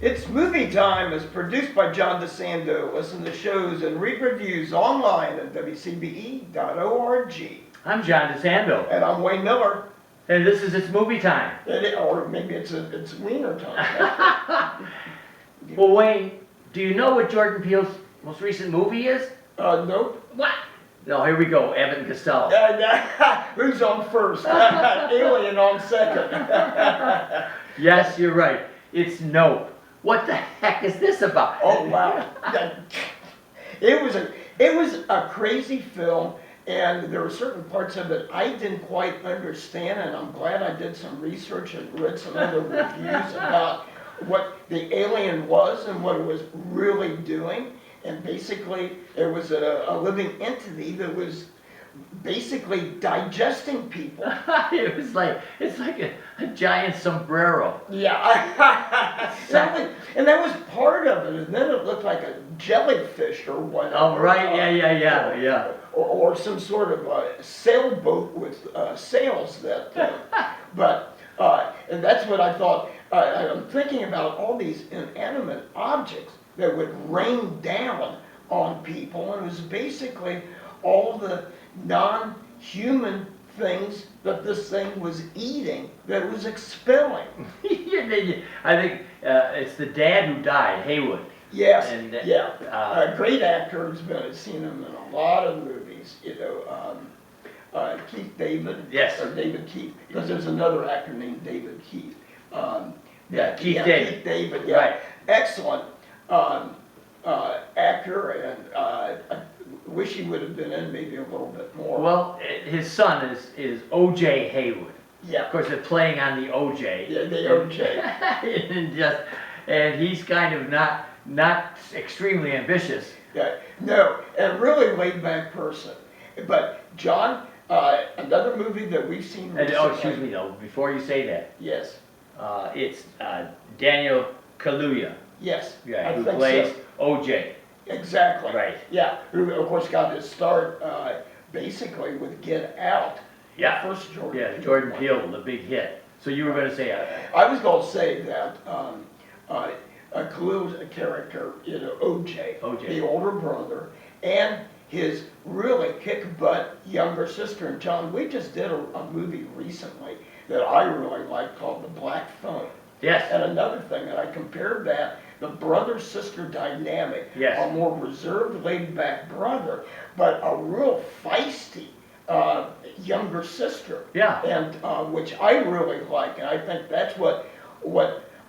It's Movie Time is produced by John DeSando. Listen to shows and read reviews online at WCBE.org. I'm John DeSando, And I'm Wayne Miller. and this is It's Movie Time. Or maybe it's Wiener Time. Well, Wayne, do you know what Jordan Peele's most recent movie is? Nope. What? No, here we go, Abbott and Costello. Who's on first? Alien on second. Yes, you're right. It's Nope. What the heck is this about? Oh wow! It was a crazy film, and there were certain parts of it I didn't quite understand, and I'm glad I did some research and read some other reviews about what the alien was and what it was really doing. And basically, it was a living entity that was basically digesting people. It's like a giant sombrero. Yeah, and that was part of it. And then it looked like a jellyfish or whatever. Oh, right, yeah. Or some sort of sailboat with sails that. And that's what I thought. I'm thinking about all these inanimate objects that would rain down on people, and it was basically all the non-human things that this thing was eating that it was expelling. I think it's the dad who died, Haywood. Yes, And, a great actor has been. I've seen him in a lot of movies. Keith David. Yes. Or David Keith, because there's another actor named David Keith. Keith David. Keith David. Yeah. Right. Excellent actor, and I wish he would have been in maybe a little bit more. Well, his son is O.J. Haywood. Yeah. Of course, they're playing on the O.J. Yeah, the OJ. and he's kind of not extremely ambitious. Yeah, no, and really laid back person. But John, another movie that we've seen And, recently. excuse me, though, before you say that, Yes, it's Daniel Kaluuya, yes. yeah, I who think plays so. O.J. Exactly. Right. Yeah, who of course got his start basically with Get Out. Yeah. The first Jordan. Yeah, Peele Jordan one. Peele, the big hit. So you were going to say, I was going to say that Kaluuya's character, OJ, O.J. the older brother, and his really kick-butt younger sister. And John, we just did a movie recently that I really liked called The Black Phone. yes, And another thing, and I compared that, the brother-sister dynamic, Yes. a more reserved, laid-back brother, but a real feisty younger sister. Yeah. And which I really like, and I think that's what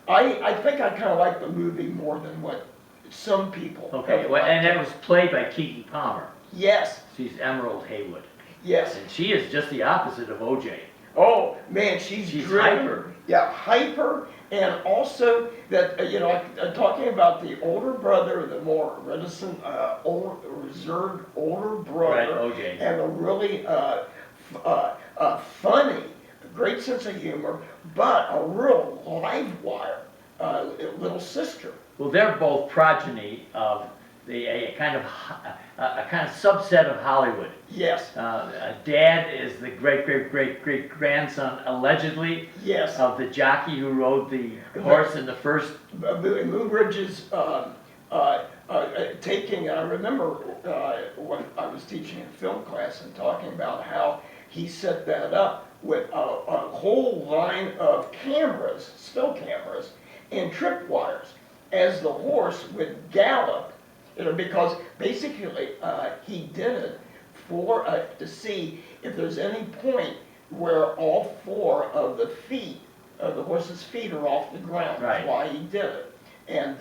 I think I kind of like the movie more than what some people. okay, have well, and liked. that was played by Keke Palmer. Yes, She's Emerald Haywood. yes. And she is just the opposite of O.J. Oh man, she's driven. hyper. Yeah, hyper, and also that talking about the older brother, the more reticent, reserved older brother, Right, O.J. and the really funny, great sense of humor, but a real live wire little sister. Well, they're both progeny of a kind of subset of Hollywood. Yes, Dad is the great grandson, allegedly, yes. of the jockey who rode the horse in the first. Moonbridge's taking, I remember when I was teaching in film class and talking about how he set that up with a whole line of cameras, still cameras, and tripwires as the horse would gallop, because basically he did it for to see if there's any point where all four of the horse's feet are off the ground. Right. That's why he did it. And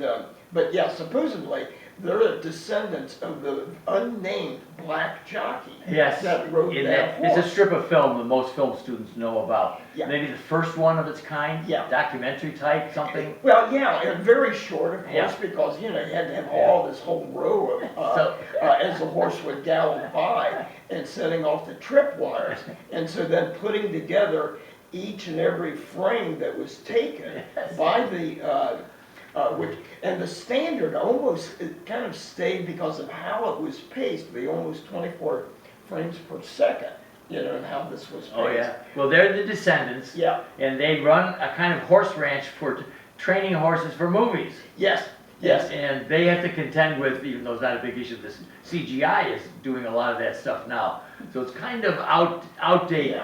but yeah, supposedly they're descendants of the unnamed black jockey Yes, that rode that horse. it's a strip of film that most film students know about. Yeah. Maybe the first one of its kind, Yeah. documentary type, something. Well, yeah, and very short, of course, Yeah. because you had to have all this whole row of as the horse would gallop by and setting off the tripwires, and so then putting together each and every frame that was taken by the and the standard almost it kind of stayed because of how it was paced, the almost 24 frames per second, and how this was paced. Oh yeah. Well, they're the descendants. Yeah. And they run a kind of horse ranch for training horses for movies. Yes, yes. And they have to contend with, even though it's not a big issue, this CGI is doing a lot of that stuff now. So it's kind of outdated.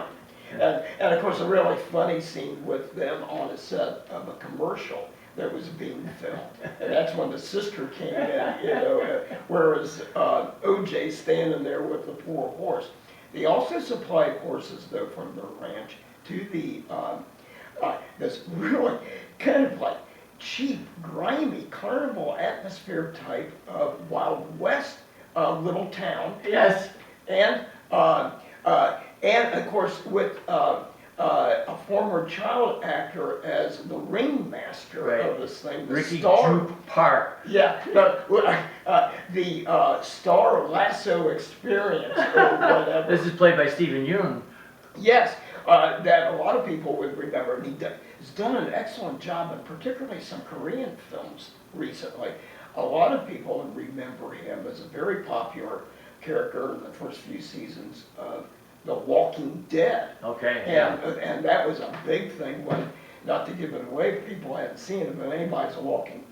Yeah. And of course, a really funny scene with them on a set of a commercial that was being filmed. And that's when the sister came in, you know, whereas OJ's standing there with the poor horse. They also supplied horses, though, from their ranch to the, this really kind of like cheap, grimy, carnival atmosphere type of Wild West little town. Yes. And of course, with a former child actor as the ringmaster of this thing, the Ricky star. Jupe Park. Yeah, the Star Lasso Experience or whatever. This is played by Stephen Yeun. Yes, that a lot of people would remember. And he's done an excellent job, and particularly some Korean films recently. A lot of people remember him as a very popular character in the first few seasons of The Walking Dead. Okay. And that was a big thing when, not to give it away, people hadn't seen it, but anybody's a Walking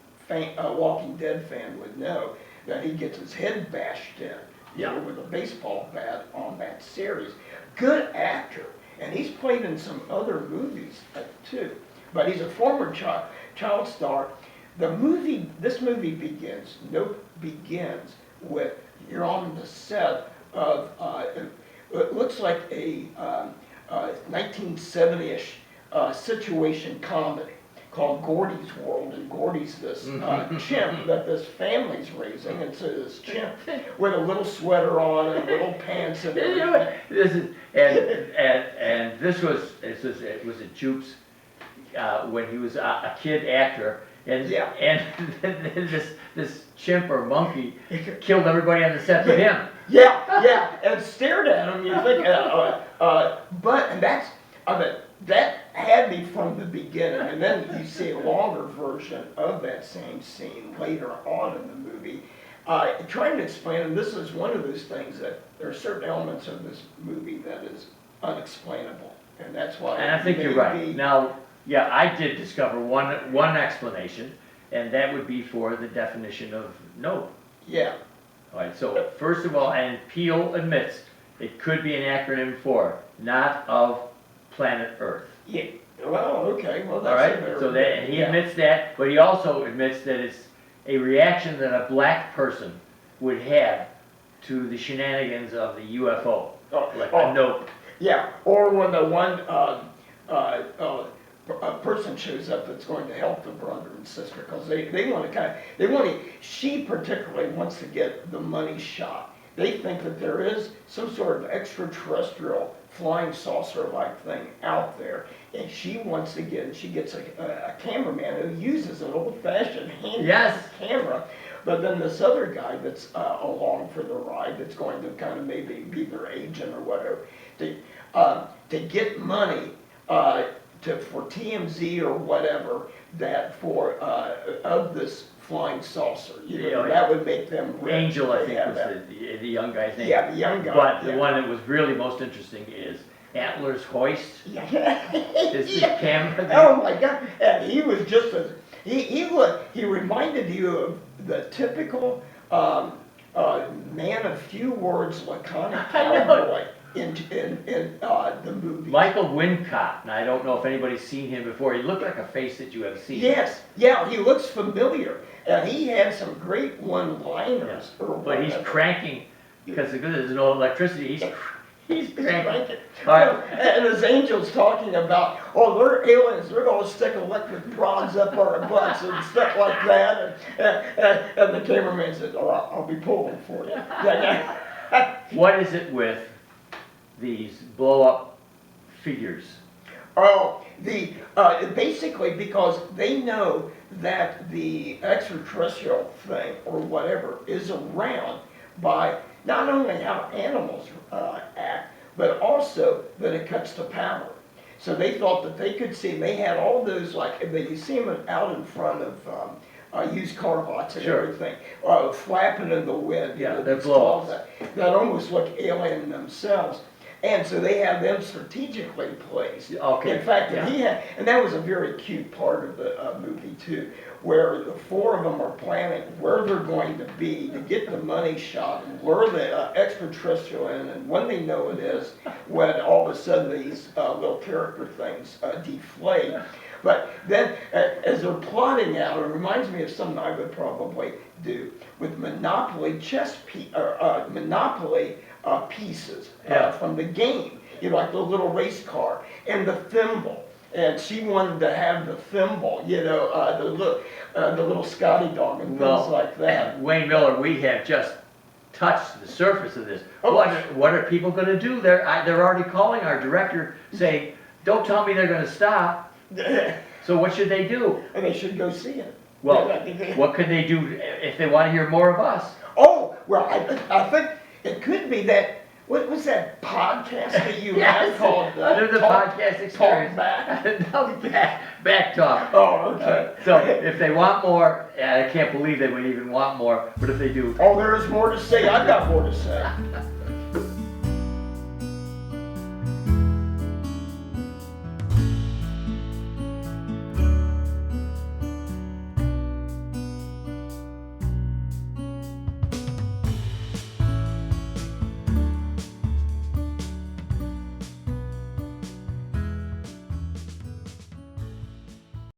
Dead fan would know that he gets his head bashed in, you know, with a baseball bat on that series. Good actor, and he's played in some other movies too. But he's a former child star. This movie begins with, you're on the set of, it looks like a 1970-ish situation comedy called Gordy's World, and Gordy's this chimp that this family's raising, and so this chimp with a little sweater on and little pants and everything. It was at Jupe's when he was a kid actor, and this chimp or monkey killed everybody on the set but him. Yeah, and stared at him. You think, that had me from the beginning, and then you see a longer version of that same scene later on in the movie, trying to explain. And this is one of those things that there are certain elements of this movie that is unexplainable, and that's why. And I think you're right. Now, yeah, I did discover one explanation, and that would be for the definition of node. Yeah. All right, so first of all, and Peel admits it could be an acronym for not of planet Earth. Yeah. Well, okay. Well, that's all right. So that he admits that, but he also admits that it's a reaction that a black person would have to the shenanigans of the UFO, a note. Yeah, or when the one a person shows up that's going to help the brother and sister, because they want to she particularly wants to get the money shot. They think that there is some sort of extraterrestrial flying saucer-like thing out there, and she gets a cameraman who uses an old-fashioned hand camera, but then this other guy that's along for the ride that's going to kind of maybe be their agent or whatever, to get money for TMZ or whatever, that for of this flying saucer, that would make them rich. Angel, I think, was the young guy's name. Yeah, the young guy. But the one that was really most interesting is Antler's Hoist. Is the camera there? Oh my God! And he was just he reminded you of the typical man of few words, laconic cowboy in the movie. Michael Wincott, and I don't know if anybody's seen him before. He looked like a face that you have seen. Yes, yeah, he looks familiar, and he had some great one-liners. Yeah. But he's cranking because there's no electricity. He's cranking. And as Angel's talking about, they're aliens, they're going to stick electric rods up our butts and stuff like that, and the cameraman says, I'll be pulling for you. What is it with these blow-up figures? Basically because they know that the extraterrestrial thing or whatever is around by not only how animals act, but also that it cuts to power. So they thought that they could see, and they had all those, you see them out in front of used car lots and everything, flapping in the wind. Yeah, they're blow-ups. That almost look alien themselves. And so they have them strategically placed. Okay, In fact, yeah. and that was a very cute part of the movie too, where the four of them are planning where they're going to be to get the money shot and lure the extraterrestrial in, and when they know it is, when all of a sudden these little character things deflate. But then, as they're plotting out, it reminds me of something I would probably do with Monopoly Monopoly pieces from the game. You know, like the little race car and the thimble. And she wanted to have the thimble, you know, the little Scotty dog and things like that. Wayne Miller, we have just touched the surface of this. Oh. What are people going to do? They're already calling our director saying, "Don't tell me they're going to stop." So what should they do? And they should go see it. Well, what could they do if they want to hear more of us? Oh, well, I think it could be that, what was that podcast that you had called? There's a podcast experience. Talk Back? No, back talk. Oh, okay. So if they want more, and I can't believe they would even want more, but if they do, Oh, there's more to say. I've got more to say.